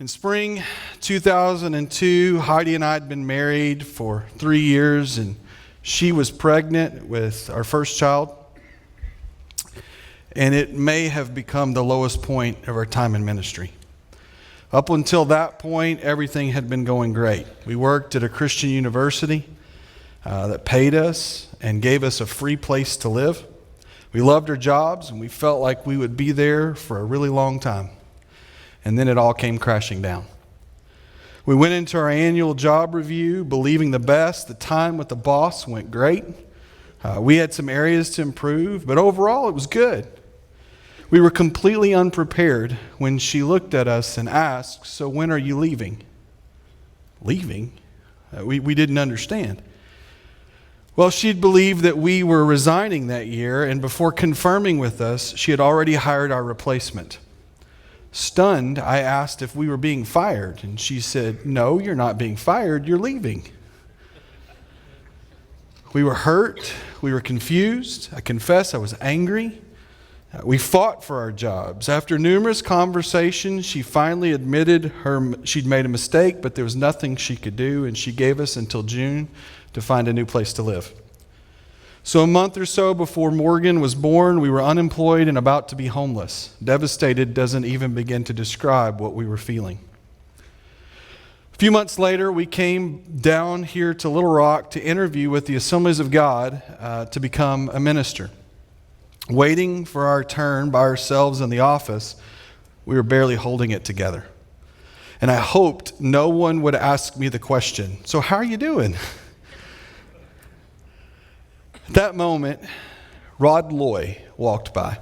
In spring 2002, Heidi and I had been married for 3 years, and she was pregnant with our first child. And it may have become the lowest point of our time in ministry. Up until that point, everything had been going great. We worked at a Christian university that paid us and gave us a free place to live. We loved our jobs, and we felt like we would be there for a really long time. And then it all came crashing down. We went into our annual job review believing the best. The time with the boss went great. We had some areas to improve, but overall it was good. We were completely unprepared when she looked at us and asked, "So when are you leaving?" Leaving? We didn't understand. Well, she'd believed that we were resigning that year, and before confirming with us, she had already hired our replacement. Stunned, I asked if we were being fired, and she said, "No, you're not being fired, you're leaving." We were hurt, we were confused. I confess I was angry. We fought for our jobs. After numerous conversations, she finally admitted she'd made a mistake, but there was nothing she could do, and she gave us until June to find a new place to live. So a month or so before Morgan was born, we were unemployed and about to be homeless. Devastated doesn't even begin to describe what we were feeling. A few months later, we came down here to Little Rock to interview with the Assemblies of God to become a minister. Waiting for our turn by ourselves in the office, we were barely holding it together. And I hoped no one would ask me the question, "So how are you doing?" At that moment, Rod Loy walked by.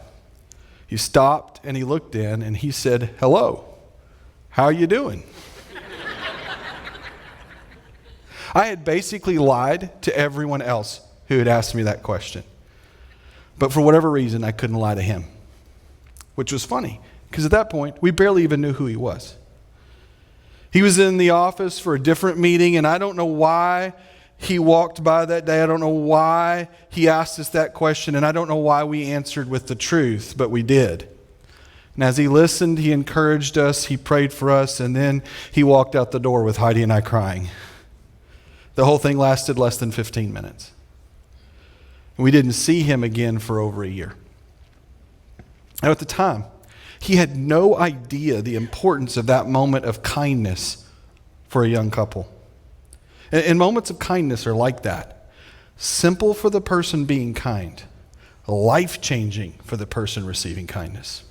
He stopped and he looked in and he said, "Hello, how are you doing?" I had basically lied to everyone else who had asked me that question. But for whatever reason, I couldn't lie to him, which was funny because at that point, we barely even knew who he was. He was in the office for a different meeting, and I don't know why he walked by that day. I don't know why he asked us that question, and I don't know why we answered with the truth, but we did. And as he listened, he encouraged us, he prayed for us, and then he walked out the door with Heidi and I crying. The whole thing lasted less than 15 minutes. We didn't see him again for over a year. Now, at the time, he had no idea the importance of that moment of kindness for a young couple. And moments of kindness are like that. Simple for the person being kind, life-changing for the person receiving kindness.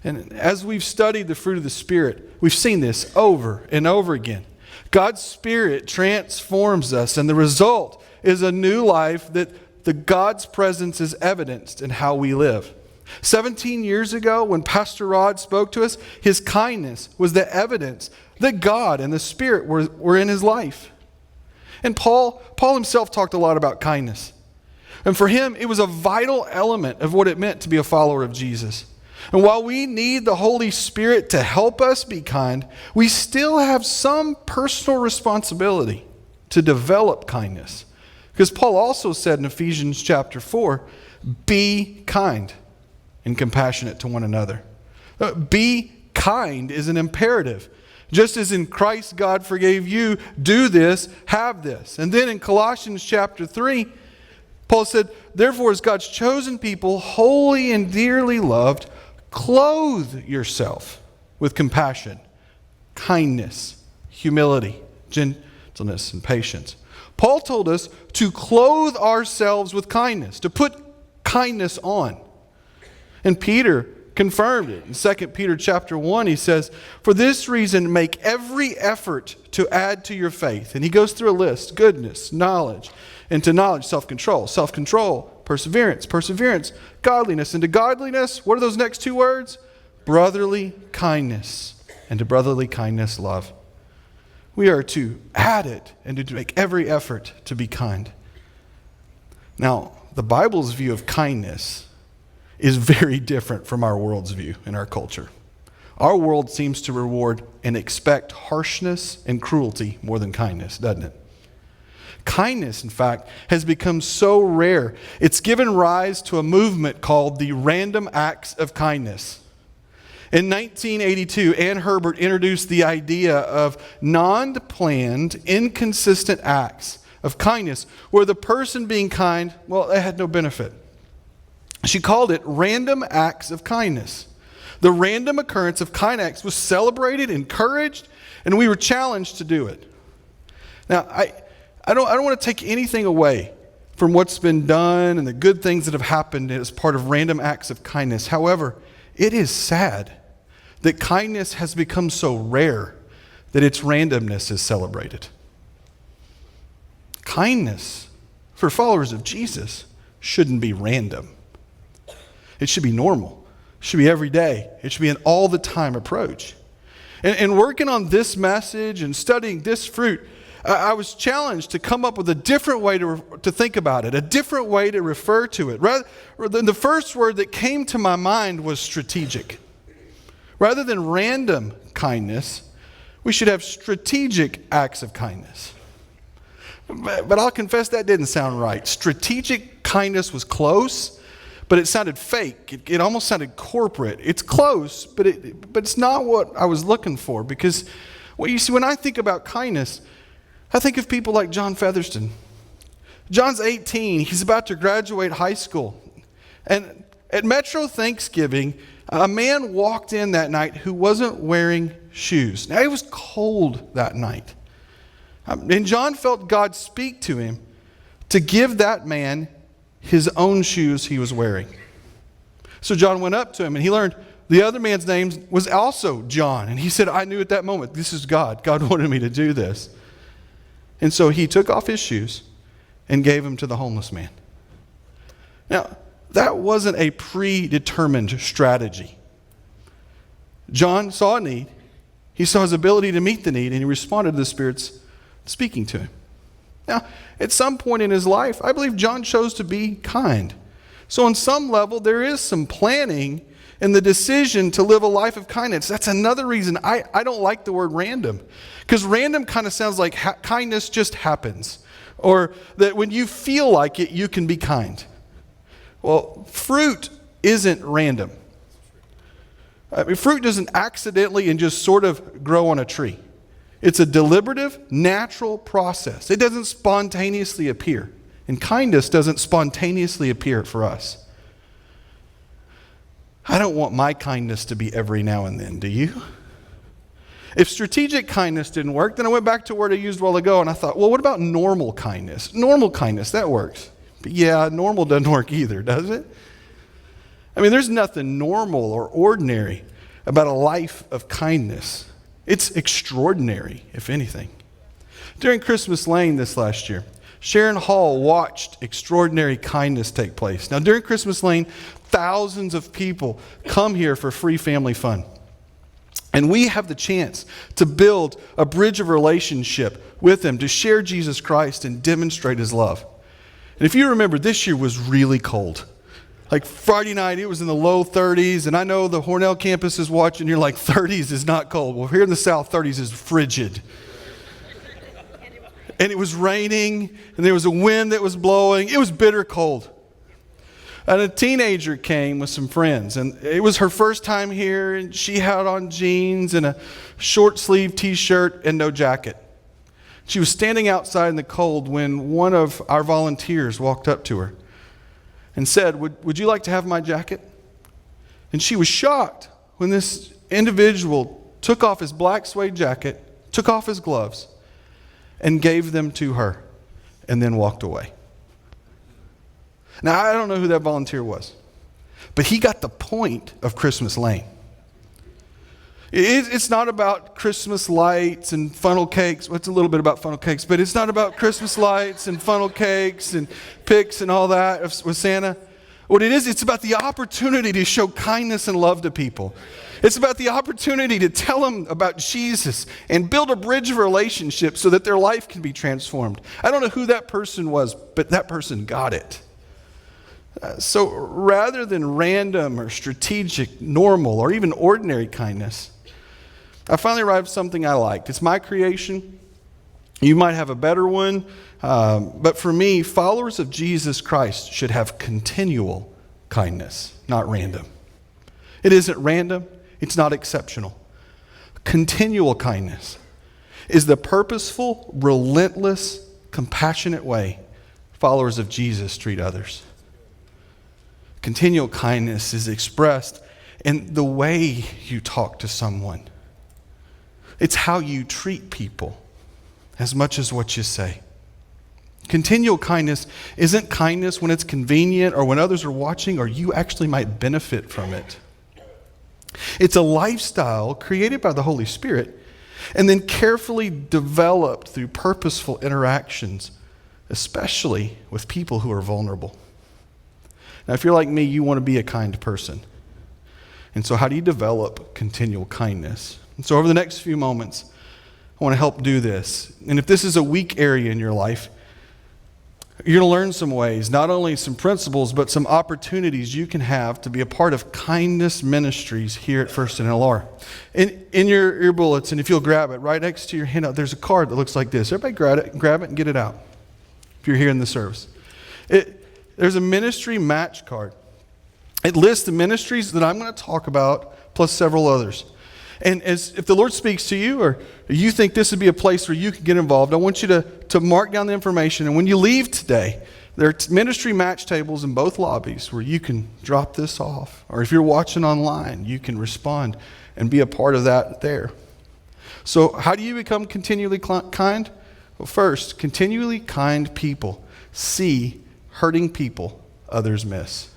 And as we've studied the fruit of the Spirit, we've seen this over and over again. God's Spirit transforms us, and the result is a new life that God's presence is evidenced in how we live. 17 years ago, when Pastor Rod spoke to us, his kindness was the evidence that God and the Spirit were in his life. And Paul himself talked a lot about kindness. And for him, it was a vital element of what it meant to be a follower of Jesus. And while we need the Holy Spirit to help us be kind, we still have some personal responsibility to develop kindness. Because Paul also said in Ephesians chapter 4, "Be kind and compassionate to one another." Be kind is an imperative. Just as in Christ God forgave you, do this, have this. And then in Colossians chapter 3, Paul said, "Therefore, as God's chosen people, holy and dearly loved, clothe yourself with compassion, kindness, humility, gentleness, and patience." Paul told us to clothe ourselves with kindness, to put kindness on. And Peter confirmed it. In 2 Peter chapter 1, he says, "For this reason, make every effort to add to your faith." And he goes through a list: goodness, knowledge, and to knowledge, self-control, perseverance, godliness, and to godliness, what are those next two words? Brotherly kindness, and to brotherly kindness, love. We are to add it and to make every effort to be kind. Now, the Bible's view of kindness is very different from our world's view in our culture. Our world seems to reward and expect harshness and cruelty more than kindness, doesn't it? Kindness, in fact, has become so rare, it's given rise to a movement called the random acts of kindness. In 1982, Ann Herbert introduced the idea of non-planned, inconsistent acts of kindness where the person being kind, well, they had no benefit. She called it random acts of kindness. The random occurrence of kind acts was celebrated, encouraged, and we were challenged to do it. Now, I don't want to take anything away from what's been done and the good things that have happened as part of random acts of kindness. However, it is sad that kindness has become so rare that its randomness is celebrated. Kindness for followers of Jesus shouldn't be random. It should be normal. It should be every day. It should be an all-the-time approach. And working on this message and studying this fruit, I was challenged to come up with a different way to think about it, a different way to refer to it. Rather than the first word that came to my mind was strategic. Rather than random kindness, we should have strategic acts of kindness. But I'll confess that didn't sound right. Strategic kindness was close, but it sounded fake. It almost sounded corporate. It's close, but it's not what I was looking for. Because, well, you see, when I think about kindness, I think of people like John Featherston. John's 18. He's about to graduate high school. And at Metro Thanksgiving, a man walked in that night who wasn't wearing shoes. Now, it was cold that night. And John felt God speak to him to give that man his own shoes he was wearing. So John went up to him and he learned the other man's name was also John. And he said, I knew at that moment, this is God. God wanted me to do this. And so he took off his shoes and gave them to the homeless man. Now, that wasn't a predetermined strategy. John saw a need. He saw his ability to meet the need, and he responded to the Spirit's speaking to him. Now, at some point in his life, I believe John chose to be kind. So on some level, there is some planning in the decision to live a life of kindness. That's another reason I don't like the word random. Because random kind of sounds like kindness just happens. Or that when you feel like it, you can be kind. Well, fruit isn't random. I mean, fruit doesn't accidentally and just sort of grow on a tree. It's a deliberative, natural process. It doesn't spontaneously appear. And kindness doesn't spontaneously appear for us. I don't want my kindness to be every now and then, do you? If strategic kindness didn't work, then I went back to a word I used a while ago and I thought, well, what about normal kindness? Normal kindness, that works. But yeah, normal doesn't work either, does it? I mean, there's nothing normal or ordinary about a life of kindness. It's extraordinary, if anything. During Christmas Lane this last year, Sharon Hall watched extraordinary kindness take place. Now, during Christmas Lane, thousands of people come here for free family fun. And we have the chance to build a bridge of relationship with them, to share Jesus Christ and demonstrate his love. And if you remember, this year was really cold. Like Friday night, it was in the low 30s. And I know the Hornell campus is watching. You're like, 30s is not cold. Well, here in the South, 30s is frigid. And it was raining, and there was a wind that was blowing. It was bitter cold. And a teenager came with some friends, and it was her first time here, and she had on jeans and a short-sleeve t-shirt and no jacket. She was standing outside in the cold when one of our volunteers walked up to her and said, would you like to have my jacket? And she was shocked when this individual took off his black suede jacket, took off his gloves, and gave them to her, and then walked away. Now, I don't know who that volunteer was, but he got the point of Christmas Lane. It's not about Christmas lights and funnel cakes. Well, it's a little bit about funnel cakes, but it's not about Christmas lights and funnel cakes and pics and all that with Santa. What it is, it's about the opportunity to show kindness and love to people. It's about the opportunity to tell them about Jesus and build a bridge of relationship so that their life can be transformed. I don't know who that person was, but that person got it. So rather than random or strategic, normal, or even ordinary kindness, I finally arrived at something I liked. It's my creation. You might have a better one. But for me, followers of Jesus Christ should have continual kindness, not random. It isn't random. It's not exceptional. Continual kindness is the purposeful, relentless, compassionate way followers of Jesus treat others. Continual kindness is expressed in the way you talk to someone. It's how you treat people as much as what you say. Continual kindness isn't kindness when it's convenient or when others are watching or you actually might benefit from it. It's a lifestyle created by the Holy Spirit and then carefully developed through purposeful interactions, especially with people who are vulnerable. Now, if you're like me, you want to be a kind person. And so how do you develop continual kindness? And so over the next few moments, I want to help do this. And if this is a weak area in your life, you're going to learn some ways, not only some principles, but some opportunities you can have to be a part of kindness ministries here at First and LR. In your bullets, and if you'll grab it, right next to your handout, there's a card that looks like this. Everybody grab it and get it out if you're here in the service. There's a ministry match card. It lists the ministries that I'm going to talk about, plus several others. And if the Lord speaks to you or you think this would be a place where you can get involved, I want you to mark down the information. And when you leave today, there are ministry match tables in both lobbies where you can drop this off. Or if you're watching online, you can respond and be a part of that there. So how do you become continually kind? Well, first, continually kind people see hurting people others miss.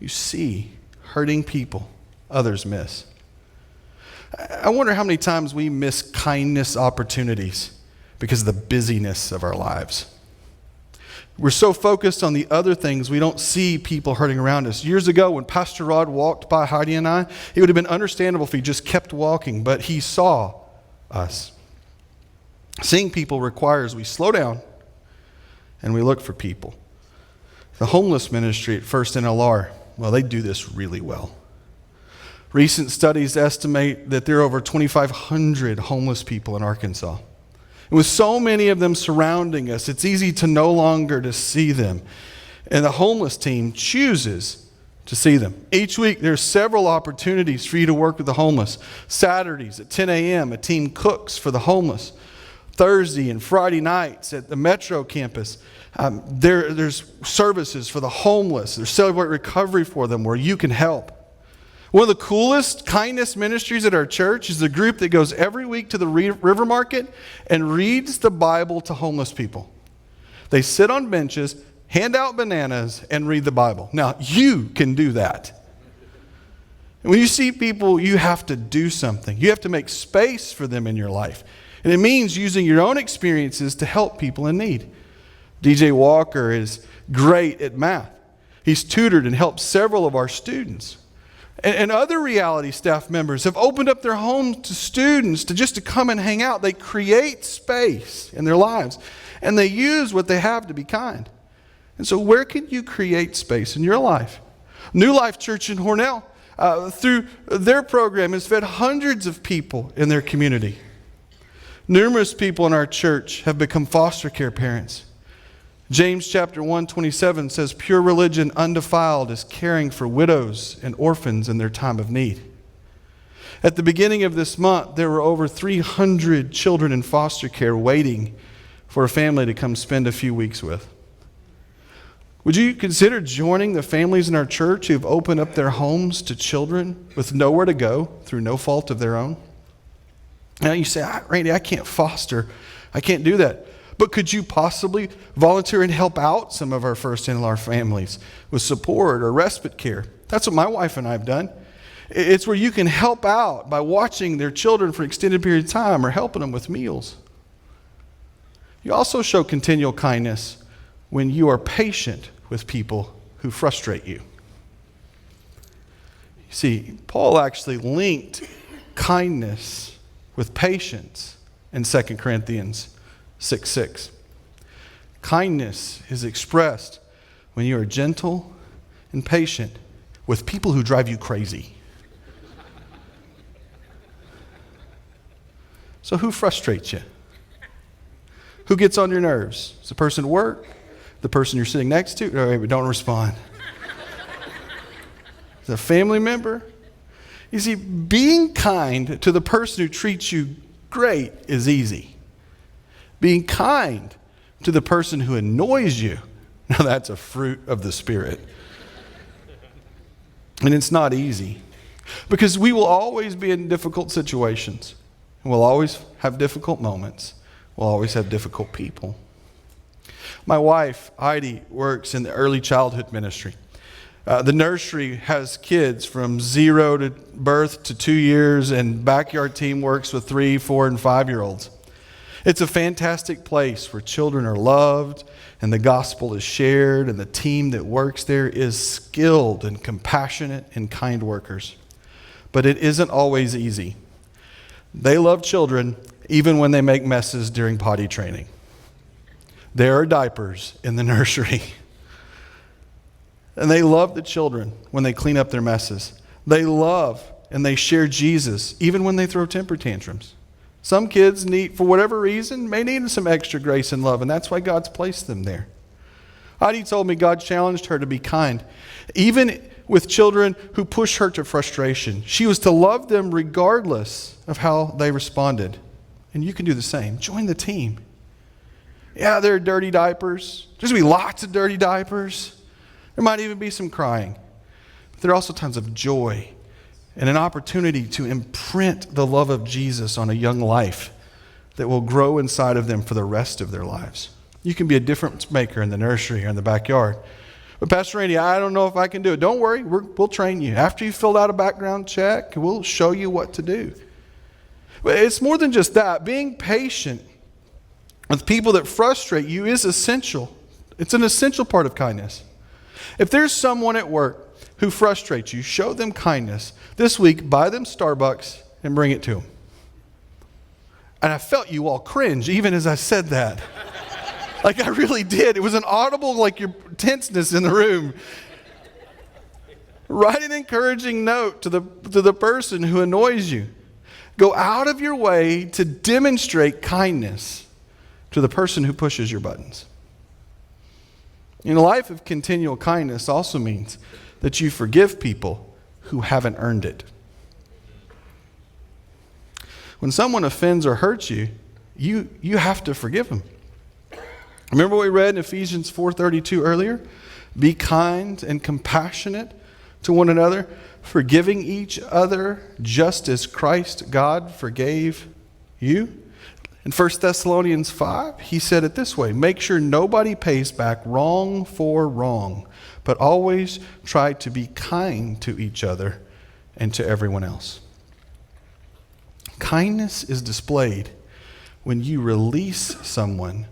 You see hurting people others miss. I wonder how many times we miss kindness opportunities because of the busyness of our lives. We're so focused on the other things, we don't see people hurting around us. Years ago, when Pastor Rod walked by Heidi and I, it would have been understandable if he just kept walking, but he saw us. Seeing people requires we slow down and we look for people. The homeless ministry at First NLR, well, they do this really well. Recent studies estimate that there are over 2,500 homeless people in Arkansas. And with so many of them surrounding us, it's easy to no longer to see them. And the homeless team chooses to see them. Each week, there's several opportunities for you to work with the homeless. Saturdays at 10 a.m., a team cooks for the homeless. Thursday and Friday nights at the Metro campus, there's services for the homeless. There's Celebrate Recovery for them where you can help. One of the coolest kindness ministries at our church is the group that goes every week to the river market and reads the Bible to homeless people. They sit on benches, hand out bananas, and read the Bible. Now, you can do that. And when you see people, you have to do something. You have to make space for them in your life. And it means using your own experiences to help people in need. DJ Walker is great at math. He's tutored and helped several of our students. And other reality staff members have opened up their homes to students to come and hang out. They create space in their lives, and they use what they have to be kind. And so where can you create space in your life? New Life Church in Hornell, through their program, has fed hundreds of people in their community. Numerous people in our church have become foster care parents. James chapter 1:27 says, pure religion undefiled is caring for widows and orphans in their time of need. At the beginning of this month, there were over 300 children in foster care waiting for a family to come spend a few weeks with. Would you consider joining the families in our church who have opened up their homes to children with nowhere to go through no fault of their own? Now you say, Randy, I can't foster. I can't do that. But could you possibly volunteer and help out some of our First NLR families with support or respite care? That's what my wife and I have done. It's where you can help out by watching their children for an extended period of time or helping them with meals. You also show continual kindness when you are patient with people who frustrate you. You see, Paul actually linked kindness with patience in 2 Corinthians 6:6. Kindness is expressed when you are gentle and patient with people who drive you crazy. So who frustrates you? Who gets on your nerves? Is the person at work? The person you're sitting next to? All right, but don't respond. Is it a family member? You see, being kind to the person who treats you great is easy. Being kind to the person who annoys you, now that's a fruit of the Spirit. And it's not easy because we will always be in difficult situations. We'll always have difficult moments. We'll always have difficult people. My wife, Heidi, works in the early childhood ministry. The nursery has kids from 0 to birth to 2 years, and backyard team works with 3, 4, and 5-year-olds. It's a fantastic place where children are loved and the gospel is shared, and the team that works there is skilled and compassionate and kind workers. But it isn't always easy. They love children even when they make messes during potty training. There are diapers in the nursery. And they love the children when they clean up their messes. They love and they share Jesus even when they throw temper tantrums. Some kids need, for whatever reason, may need some extra grace and love, and that's why God's placed them there. Heidi told me God challenged her to be kind, even with children who push her to frustration. She was to love them regardless of how they responded. And you can do the same. Join the team. Yeah, there are dirty diapers. There's going to be lots of dirty diapers. There might even be some crying. But there are also times of joy and an opportunity to imprint the love of Jesus on a young life that will grow inside of them for the rest of their lives. You can be a difference maker in the nursery or in the backyard. But Pastor Randy, I don't know if I can do it. Don't worry, we'll train you. After you've filled out a background check, we'll show you what to do. But it's more than just that. Being patient with people that frustrate you is essential. It's an essential part of kindness. If there's someone at work who frustrates you, show them kindness. This week, buy them Starbucks and bring it to them. And I felt you all cringe even as I said that. Like I really did. It was an audible, like your tenseness in the room. Write an encouraging note to the person who annoys you. Go out of your way to demonstrate kindness to the person who pushes your buttons. In a life of continual kindness also means that you forgive people who haven't earned it. When someone offends or hurts you, you have to forgive them. Remember what we read in Ephesians 4:32 earlier? Be kind and compassionate to one another, forgiving each other just as Christ God forgave you. In 1 Thessalonians 5, he said it this way: make sure nobody pays back wrong for wrong, but always try to be kind to each other and to everyone else. Kindness is displayed when you release someone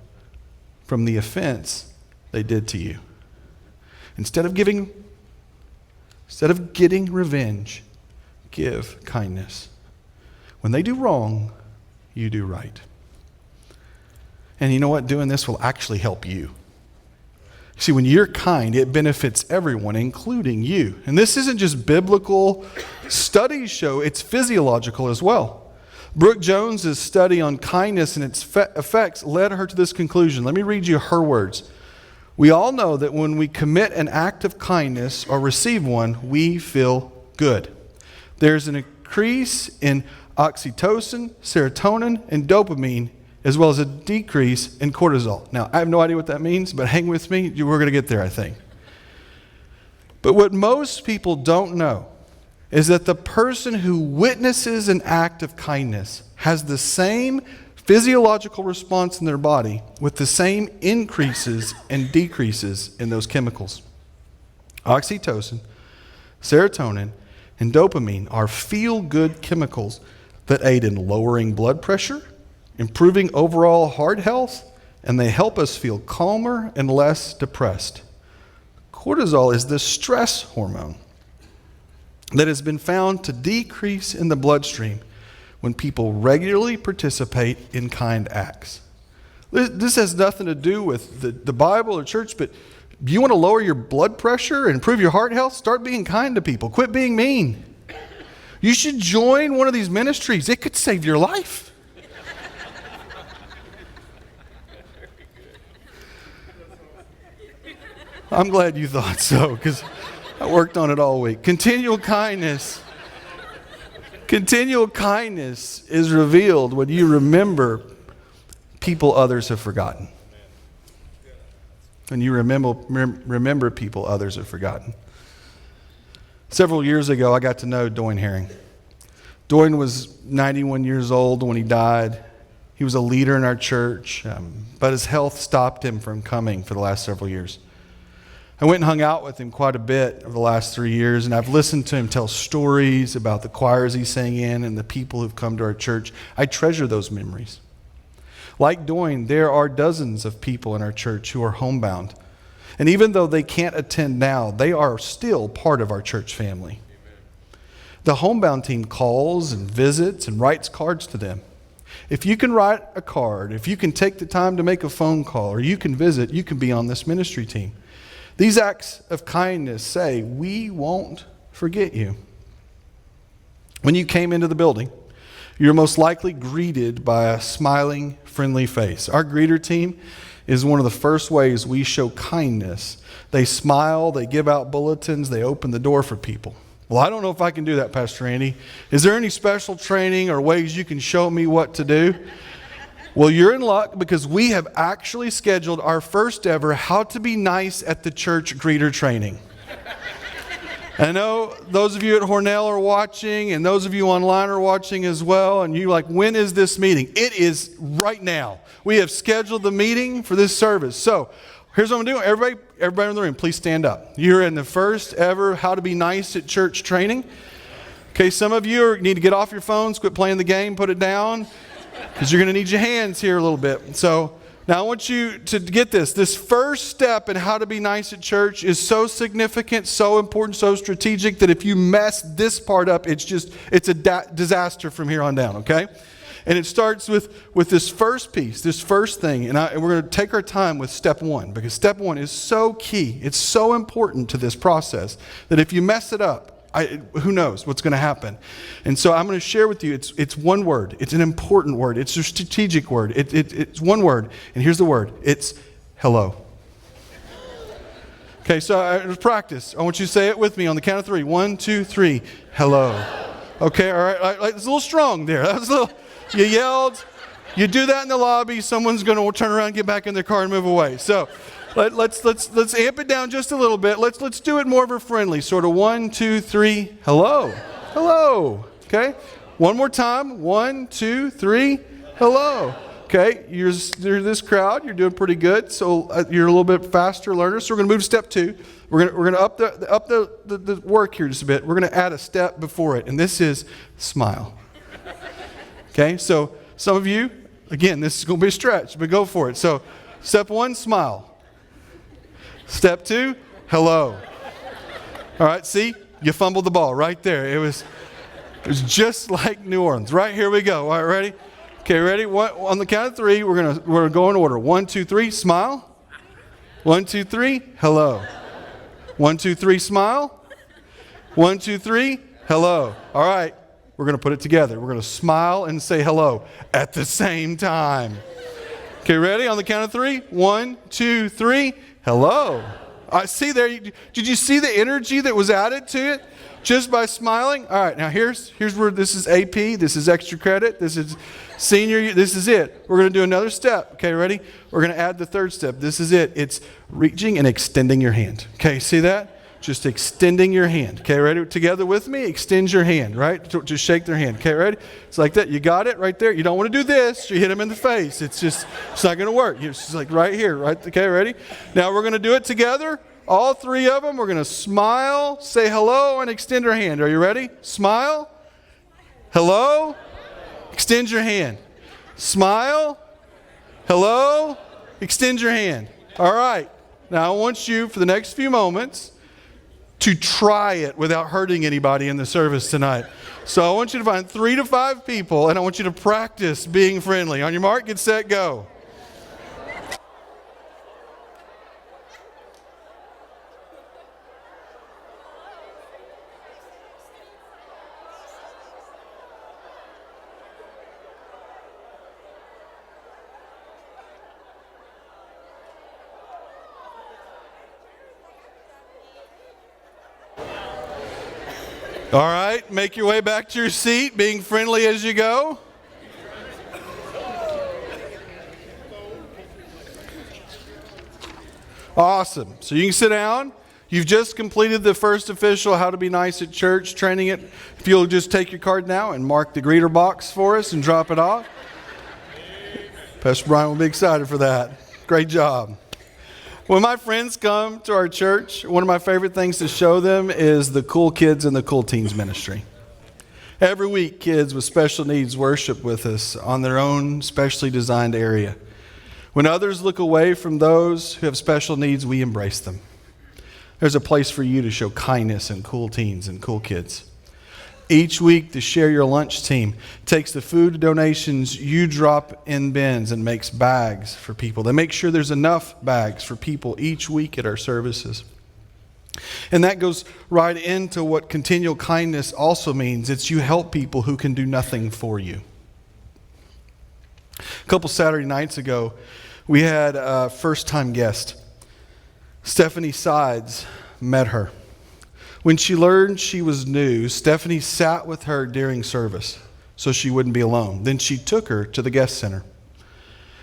from the offense they did to you. Instead of getting revenge, give kindness. When they do wrong, you do right. And you know what? Doing this will actually help you. See, when you're kind, it benefits everyone, including you. And this isn't just biblical. Studies show it's physiological as well. Brooke Jones's study on kindness and its effects led her to this conclusion. Let me read you her words. We all know that when we commit an act of kindness or receive one, we feel good. There's an increase in oxytocin, serotonin, and dopamine, as well as a decrease in cortisol. Now, I have no idea what that means, but hang with me. We're going to get there, I think. But what most people don't know is that the person who witnesses an act of kindness has the same physiological response in their body with the same increases and decreases in those chemicals. Oxytocin, serotonin, and dopamine are feel-good chemicals that aid in lowering blood pressure, improving overall heart health, and they help us feel calmer and less depressed. Cortisol is the stress hormone that has been found to decrease in the bloodstream when people regularly participate in kind acts. This has nothing to do with the Bible or church, but do you want to lower your blood pressure and improve your heart health? Start being kind to people. Quit being mean. You should join one of these ministries. It could save your life. I'm glad you thought so, because I worked on it all week. Continual kindness Continual kindness is revealed when you remember people others have forgotten. When you remember people others have forgotten. Several years ago, I got to know Doyne Herring. Doyne was 91 years old when he died. He was a leader in our church, but his health stopped him from coming for the last several years. I went and hung out with him quite a bit over the last 3 years, and I've listened to him tell stories about the choirs he sang in and the people who've come to our church. I treasure those memories. Like Doyne, there are dozens of people in our church who are homebound. And even though they can't attend now, they are still part of our church family. The homebound team calls and visits and writes cards to them. If you can write a card, if you can take the time to make a phone call, or you can visit, you can be on this ministry team. These acts of kindness say, we won't forget you. When you came into the building, you're most likely greeted by a smiling, friendly face. Our greeter team is one of the first ways we show kindness. They smile, they give out bulletins, they open the door for people. Well, I don't know if I can do that, Pastor Andy. Is there any special training or ways you can show me what to do? Well, you're in luck because we have actually scheduled our first ever How to Be Nice at the Church greeter training. I know those of you at Hornell are watching, and those of you online are watching as well, and you're like, when is this meeting? It is right now. We have scheduled the meeting for this service. So here's what I'm doing. Everybody in the room, please stand up. You're in the first ever How to Be Nice at Church training. Okay, some of you need to get off your phones, quit playing the game, put it down, because you're going to need your hands here a little bit. So now I want you to get this. This first step in How to Be Nice at Church is so significant, so important, so strategic that if you mess this part up, it's a disaster from here on down, okay? And it starts with this first piece, this first thing. And we're going to take our time with step one, because step one is so key. It's so important to this process that if you mess it up, who knows what's going to happen. And so I'm going to share with you, it's one word. It's an important word. It's a strategic word. It's one word. And here's the word. It's hello. Okay, so practice. I want you to say it with me on the count of three. 1, 2, 3. Hello. Okay, all right. It's a little strong there. That was a little... You yelled. You do that in the lobby, someone's going to turn around, get back in their car, and move away. So let's amp it down just a little bit. Let's do it more of a friendly sort of 1, 2, 3. Hello, hello. Okay, one more time. 1, 2, 3. Hello. Okay, you're this crowd. You're doing pretty good. So you're a little bit faster learner. So we're going to move to step 2. We're going to up the work here just a bit. We're going to add a step before it, and this is smile. Okay, so some of you, again, this is going to be a stretch, but go for it. So step 1, smile. Step 2, hello. All right, see, you fumbled the ball right there. It was just like New Orleans. Right, here we go. All right, ready? Okay, ready? On the count of 3, we're gonna go in order. 1, 2, 3, smile. 1, 2, 3, hello. 1, 2, 3, smile. 1, 2, 3, hello. All right. We're going to put it together. We're going to smile and say hello at the same time. Okay, ready? On the count of 3. 1, 2, 3. Hello. I see there. Did you see the energy that was added to it just by smiling? All right, now here's where this is AP. This is extra credit. This is senior year. This is it. We're going to do another step. Okay, ready? We're going to add the third step. This is it. It's reaching and extending your hand. Okay, see that? Just extending your hand. Okay, ready? Together with me, extend your hand, right? Just shake their hand. Okay, ready? It's like that. You got it right there. You don't want to do this. You hit them in the face. It's not going to work. It's just like right here, right? Okay, ready? Now we're going to do it together. All 3 of them. We're going to smile, say hello, and extend our hand. Are you ready? Smile. Hello. Extend your hand. Smile. Hello. Extend your hand. All right. Now I want you, for the next few moments, to try it without hurting anybody in the service tonight. So I want you to find 3 to 5 people, and I want you to practice being friendly. On your mark, get set, go. All right, make your way back to your seat, being friendly as you go. Awesome. So you can sit down. You've just completed the first official How to Be Nice at Church training it. If you'll just take your card now and mark the greeter box for us and drop it off. Pastor Brian will be excited for that. Great job. When my friends come to our church, one of my favorite things to show them is the Cool Kids and the Cool Teens ministry. Every week, kids with special needs worship with us on their own specially designed area. When others look away from those who have special needs, we embrace them. There's a place for you to show kindness in cool teens and cool kids. Each week, the Share Your Lunch team takes the food donations you drop in bins and makes bags for people. They make sure there's enough bags for people each week at our services. And that goes right into what continual kindness also means. It's you help people who can do nothing for you. A couple Saturday nights ago, we had a first-time guest. Stephanie Sides met her. When she learned she was new, Stephanie sat with her during service so she wouldn't be alone. Then she took her to the guest center.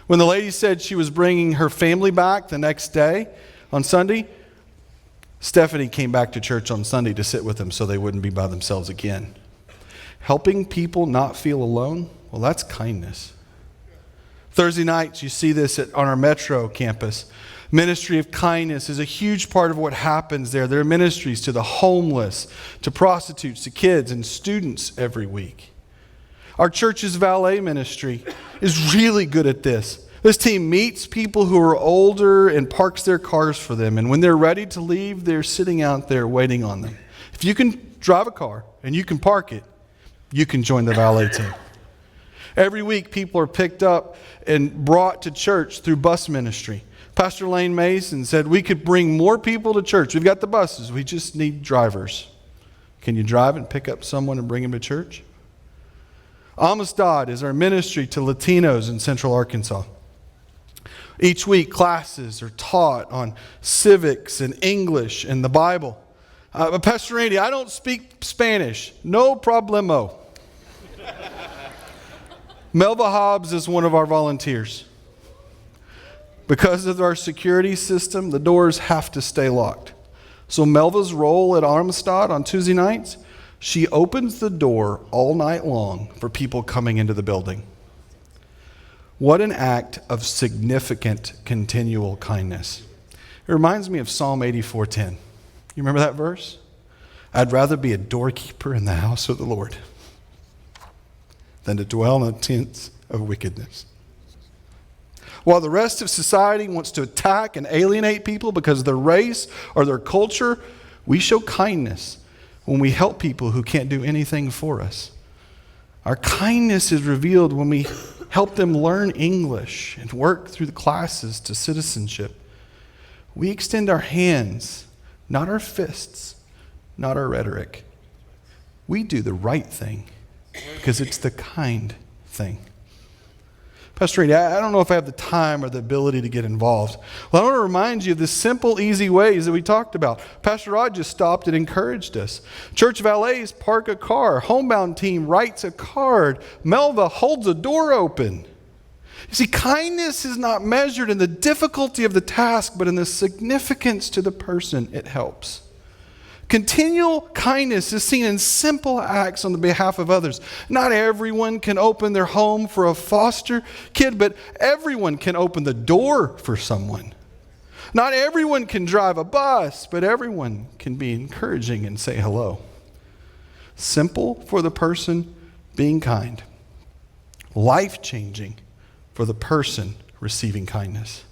When the lady said she was bringing her family back the next day on Sunday, Stephanie came back to church on Sunday to sit with them so they wouldn't be by themselves again. Helping people not feel alone, well, that's kindness. Thursday nights, you see this on our Metro campus. Ministry of kindness is a huge part of what happens there. There are ministries to the homeless, to prostitutes, to kids and students every week. Our church's valet ministry is really good at this. This team meets people who are older and parks their cars for them. And when they're ready to leave, they're sitting out there waiting on them. If you can drive a car and you can park it, you can join the valet team. Every week, people are picked up and brought to church through bus ministry. Pastor Lane Mason said we could bring more people to church. We've got the buses. We just need drivers. Can you drive and pick up someone and bring them to church? Amistad is our ministry to Latinos in Central Arkansas. Each week, classes are taught on civics and English and the Bible. Pastor Randy, I don't speak Spanish. No problemo. Melva Hobbs is one of our volunteers. Because of our security system, the doors have to stay locked. So Melva's role at Amistad on Tuesday nights, she opens the door all night long for people coming into the building. What an act of significant continual kindness. It reminds me of Psalm 84:10. You remember that verse? I'd rather be a doorkeeper in the house of the Lord than to dwell in the tents of wickedness. While the rest of society wants to attack and alienate people because of their race or their culture, we show kindness when we help people who can't do anything for us. Our kindness is revealed when we help them learn English and work through the classes to citizenship. We extend our hands, not our fists, not our rhetoric. We do the right thing because it's the kind thing. Pastor Randy, I don't know if I have the time or the ability to get involved. Well, I want to remind you of the simple, easy ways that we talked about. Pastor Rod just stopped and encouraged us. Church valets park a car. Homebound team writes a card. Melva holds a door open. You see, kindness is not measured in the difficulty of the task, but in the significance to the person it helps. Continual kindness is seen in simple acts on the behalf of others. Not everyone can open their home for a foster kid, but everyone can open the door for someone. Not everyone can drive a bus, but everyone can be encouraging and say hello. Simple for the person being kind. Life-changing for the person receiving kindness.